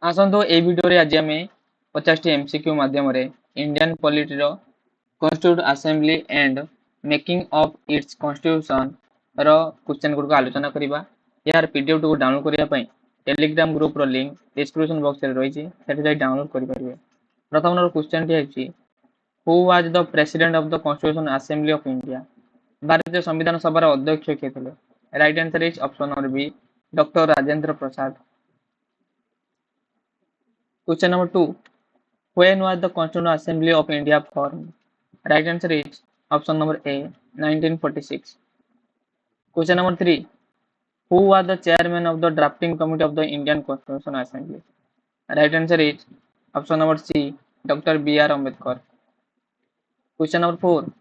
आसंतु ए video रे आज आमे 50 टी एमसीक्यू माध्यम रे इंडियन पॉलिटी रो constituent assembly and making of its constitution रो क्वेश्चन गुड को आलोचना करिबा। यार पीडीएफ को डाउनलोड करिया पई टेलीग्राम ग्रुप रो लिंक डिस्क्रिप्शन बॉक्स रे रही छि, सेठी जाई डाउनलोड करि परिबे। प्रथम रो क्वेश्चन टी अछि, who was the president of the constitution assembly of India? भारतीय संविधान सभा रो अध्यक्ष के थिले? Right answer is option number B, doctor Rajendra Prasad. Question number 2. When was the Constituent Assembly of India formed? Right answer is option number A, 1946. Question number 3. Who was the chairman of the drafting committee of the Indian Constitution Assembly? Right answer is option number C, Dr. B.R. Ambedkar. Question number 4.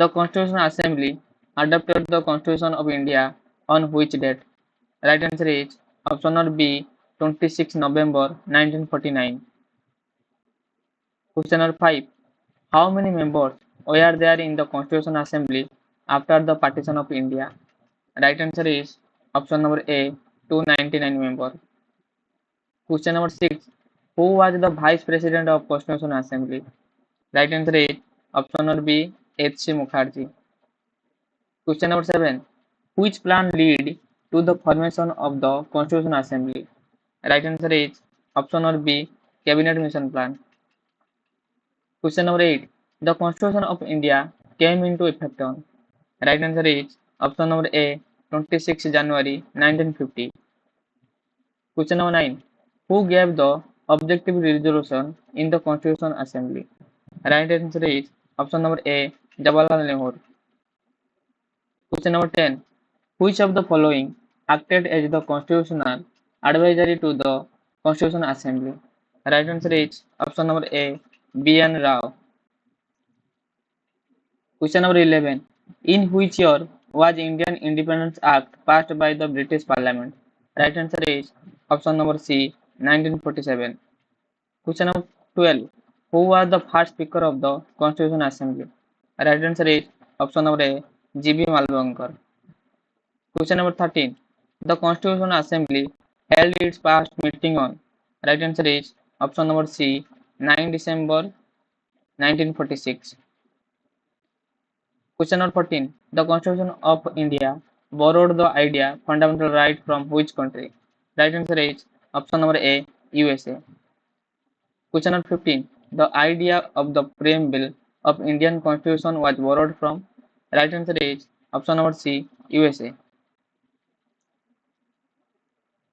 The Constitution Assembly adopted the Constitution of India on which date? Right answer is option number B, 26 November 1949. Question number 5. How many members were there in the Constitution Assembly after the partition of India? Right answer is option number A, 299 members. Question number 6. Who was the Vice President of Constitution Assembly? Right answer is option number B, H.C. Mukherjee. Question number 7. Which plan led to the formation of the Constitution Assembly? Right answer is option number B, Cabinet Mission Plan. Question number 8. The Constitution of India came into effect on? Right answer is option number A, 26 January 1950. Question number 9. Who gave the objective resolution in the Constitution Assembly? Right answer is option number A, Jawaharlal Nehru. Question number 10. Which of the following acted as the constitutional advisory to the Constitution Assembly? Right answer is option number A, B.N. Rao. Question number 11. In which year was Indian Independence Act passed by the British Parliament? Right answer is option number C, 1947. Question number 12. Who was the first Speaker of the Constitution Assembly? Right answer is option number A, G.B. Malvankar. Question number 13. The Constitution Assembly held its past meeting on? Right answer is option number C, 9 December 1946. Question number 14. The Constitution of India borrowed the idea fundamental right from which country? Right answer is option number A, USA. Question number 15. The idea of the preamble of Indian Constitution was borrowed from? Right answer is option number C, USA.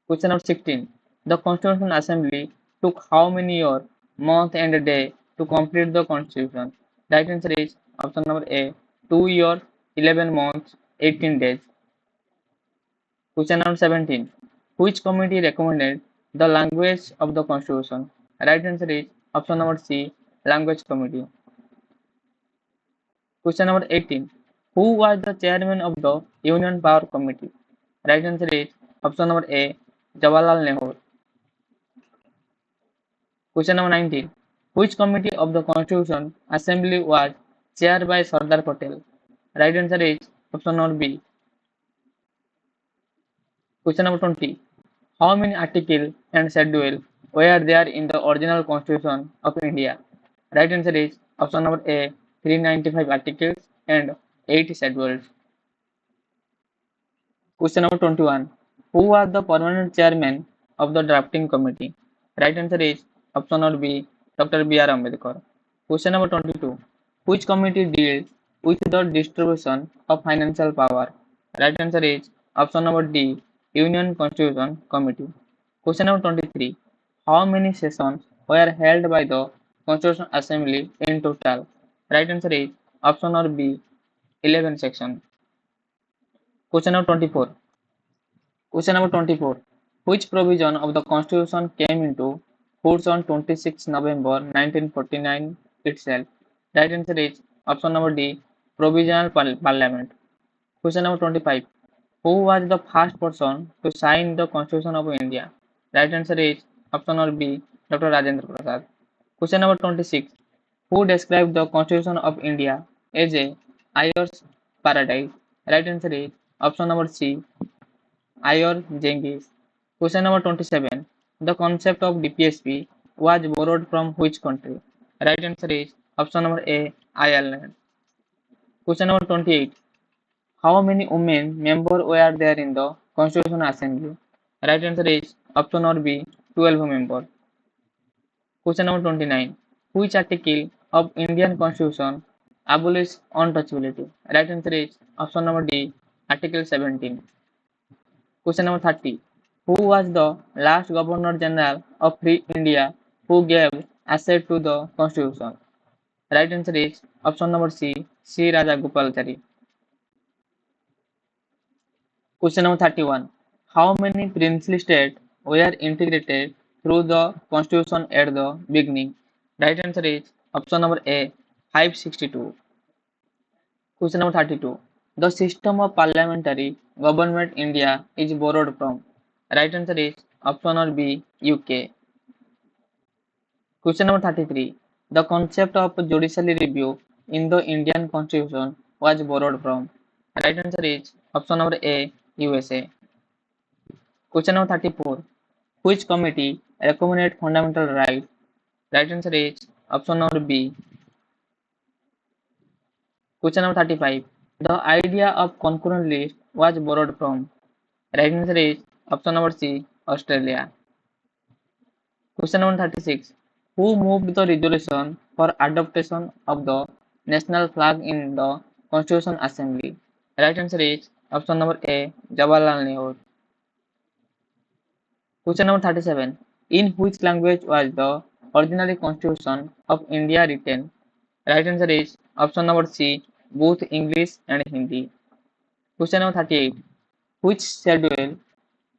Question number 16. The Constitution Assembly took how many years, month and day to complete the Constitution? Right answer is option number A, 2 years, 11 months, 18 days. Question number 17. Which committee recommended the language of the Constitution? Right answer is option number C, Language Committee. Question number 18. Who was the chairman of the Union Power Committee? Right answer is option number A, Jawaharlal Nehru. Question number 19. Which committee of the Constitution Assembly was chaired by Sardar Patel? Right answer is option number B. Question number 20. How many articles and schedules were there in the original Constitution of India? Right answer is option number A, 395 articles and 8 schedules. Question number 21. Who was the permanent chairman of the drafting committee? Right answer is option number B, Dr. B.R. Ambedkar. Question number 22. Which committee deals with the distribution of financial power? Right answer is option number D, Union Constitution Committee. Question number 23. How many sessions were held by the Constitution Assembly in total? Right answer is option number B, 11 sections. Question number 24. Question number 24. Which provision of the Constitution came into force on 26 November 1949 itself? Right answer is option number D, Provisional Parliament. Question number 25. Who was the first person to sign the Constitution of India? Right answer is option number B, Dr. Rajendra Prasad. Question number 26. Who described the Constitution of India as a Ayer's paradise? Right answer is option number C, Ayer Jengis. Question number 27. The concept of DPSP was borrowed from which country? Right answer is option number A, Ireland. Question number 28. How many women members were there in the Constituent Assembly? Right answer is option number B, 12 members. Question number 29. Which article of Indian Constitution abolishes untouchability? Right answer is option number D, Article 17. Question number 30. Who was the last Governor General of Free India who gave assent to the Constitution? Right answer is option number C, C. Rajagopalachari. Question number 31. How many princely states were integrated through the Constitution at the beginning? Right answer is option number A, 562. Question number 32. The system of parliamentary government India is borrowed from. Right answer is option number B, UK. Question number 33. The concept of judicial review in the Indian Constitution was borrowed from. Right answer is option number A, USA. Question number 34. Which committee recommended fundamental rights? Right answer is option number B. Question number 35. The idea of concurrent list was borrowed from. Right answer is option number C, Australia. Question number 36. Who moved the resolution for adoption of the national flag in the Constituent Assembly? Right answer is option number A, Jawaharlal Nehru. Question number 37. In which language was the original Constitution of India written? Right answer is option number C, both English and Hindi. Question number 38. Which schedule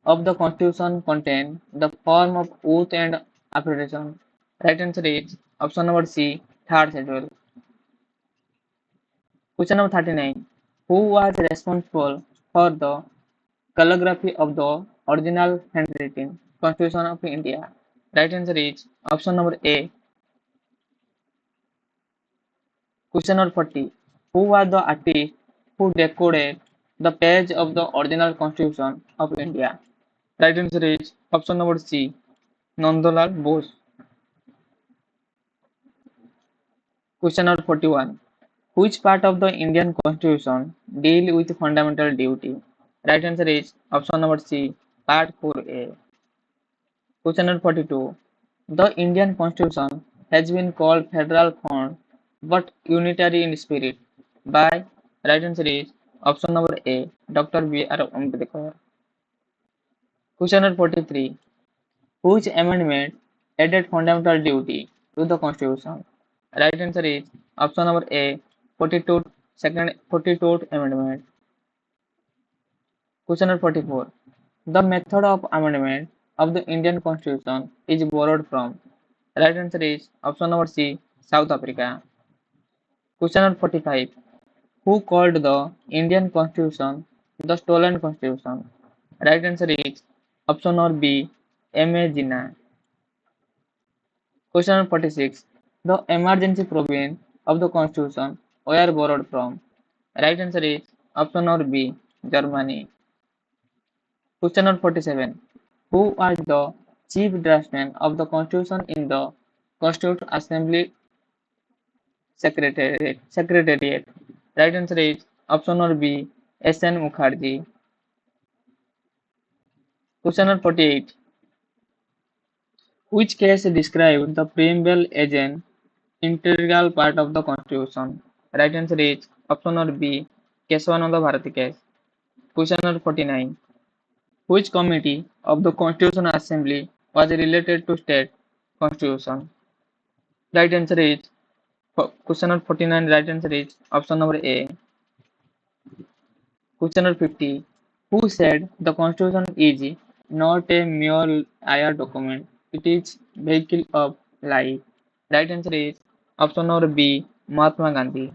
of the Constitution contain the form of oath and affirmation? Right answer is option number C, third schedule. Question number 39. Who was responsible for the calligraphy of the original handwritten Constitution of India? Right answer is option number A. Question number 40. Who was the artist who decoded the page of the original Constitution of India? Right answer is option number C, Nandalal Bose. Question number 41. Which part of the Indian Constitution deal with fundamental duty? Right answer is option number C, Part 4A. Question number 42. The Indian Constitution has been called federal font but unitary in spirit by. Right answer is option number A, Dr. B.R. Ambedkar. Question number 43. Which amendment added fundamental duty to the Constitution? Right answer is option number A, 42nd Amendment. Question number 44. The method of amendment of the Indian Constitution is borrowed from. Right answer is option number C, South Africa. Question number 45. Who called the Indian Constitution the stolen Constitution? Right answer is option number B, M.A. Jinnah. Question number 46. The emergency provision of the Constitution were borrowed from. Right answer is option number B, Germany. Question number 47. Who was the chief draftsman of the Constitution in the Constituent Assembly Secretariat? Right answer is option number B, S.N. Mukherjee. Question number 48. Which case described the preamble as an integral part of the Constitution? Right answer is option number B, Kesavananda Bharati case. Question number 49. Which committee of the Constitutional Assembly was related to state constitution? Right answer is question number 49. Right answer is option number A. Question number 50. Who said the Constitution is not a mere air document? It is vehicle of life. Right answer is option number B, Mahatma Gandhi.